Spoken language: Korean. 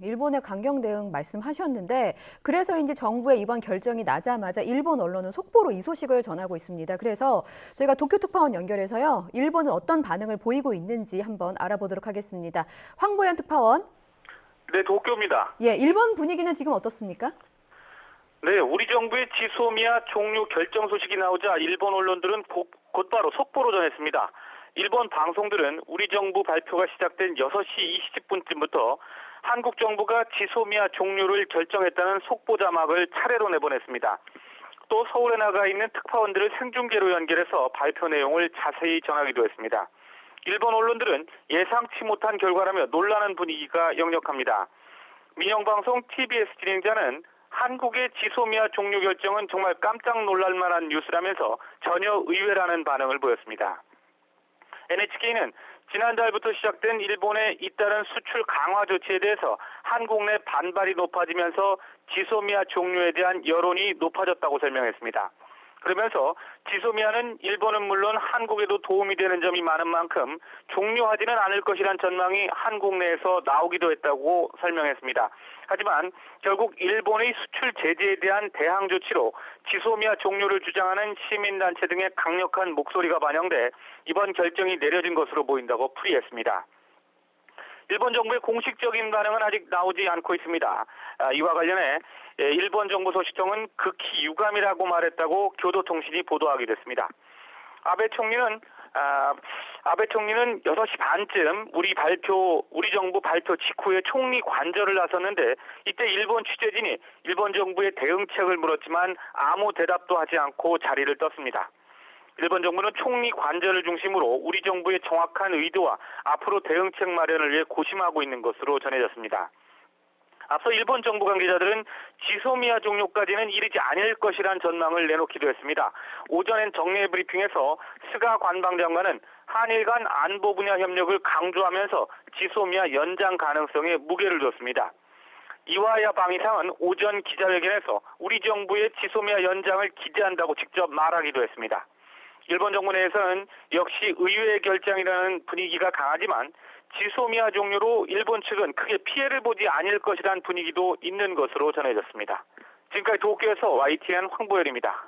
일본의 강경 대응 말씀하셨는데 그래서 이제 정부의 이번 결정이 나자마자 일본 언론은 속보로 이 소식을 전하고 있습니다. 그래서 저희가 도쿄 특파원 연결해서요. 일본은 어떤 반응을 보이고 있는지 한번 알아보도록 하겠습니다. 황보현 특파원. 네, 도쿄입니다. 예, 일본 분위기는 지금 어떻습니까? 네, 우리 정부의 지소미아 종료 결정 소식이 나오자 일본 언론들은 곧바로 속보로 전했습니다. 일본 방송들은 우리 정부 발표가 시작된 6시 20분쯤부터 한국 정부가 지소미아 종료를 결정했다는 속보 자막을 차례로 내보냈습니다. 또 서울에 나가 있는 특파원들을 생중계로 연결해서 발표 내용을 자세히 전하기도 했습니다. 일본 언론들은 예상치 못한 결과라며 놀라는 분위기가 역력합니다. 민영방송 TBS 진행자는 한국의 지소미아 종료 결정은 정말 깜짝 놀랄 만한 뉴스라면서 전혀 의외라는 반응을 보였습니다. NHK는 지난달부터 시작된 일본의 잇따른 수출 강화 조치에 대해서 한국 내 반발이 높아지면서 지소미아 종료에 대한 여론이 높아졌다고 설명했습니다. 그러면서 지소미아는 일본은 물론 한국에도 도움이 되는 점이 많은 만큼 종료하지는 않을 것이란 전망이 한국 내에서 나오기도 했다고 설명했습니다. 하지만 결국 일본의 수출 제재에 대한 대항 조치로 지소미아 종료를 주장하는 시민단체 등의 강력한 목소리가 반영돼 이번 결정이 내려진 것으로 보인다고 풀이했습니다. 일본 정부의 공식적인 반응은 아직 나오지 않고 있습니다. 이와 관련해 일본 정부 소식통은 극히 유감이라고 말했다고 교도통신이 보도하기도 했습니다. 아베 총리는 6시 반쯤 우리 정부 발표 직후에 총리 관저를 나섰는데 이때 일본 취재진이 일본 정부의 대응책을 물었지만 아무 대답도 하지 않고 자리를 떴습니다. 일본 정부는 총리 관저를 중심으로 우리 정부의 정확한 의도와 앞으로 대응책 마련을 위해 고심하고 있는 것으로 전해졌습니다. 앞서 일본 정부 관계자들은 지소미아 종료까지는 이르지 않을 것이란 전망을 내놓기도 했습니다. 오전엔 정례 브리핑에서 스가 관방장관은 한일 간 안보 분야 협력을 강조하면서 지소미아 연장 가능성에 무게를 뒀습니다. 이와야 방위상은 오전 기자회견에서 우리 정부의 지소미아 연장을 기대한다고 직접 말하기도 했습니다. 일본 정부 내에서는 역시 의외의 결정이라는 분위기가 강하지만 지소미아 종료로 일본 측은 크게 피해를 보지 않을 것이라는 분위기도 있는 것으로 전해졌습니다. 지금까지 도쿄에서 YTN 황보열입니다.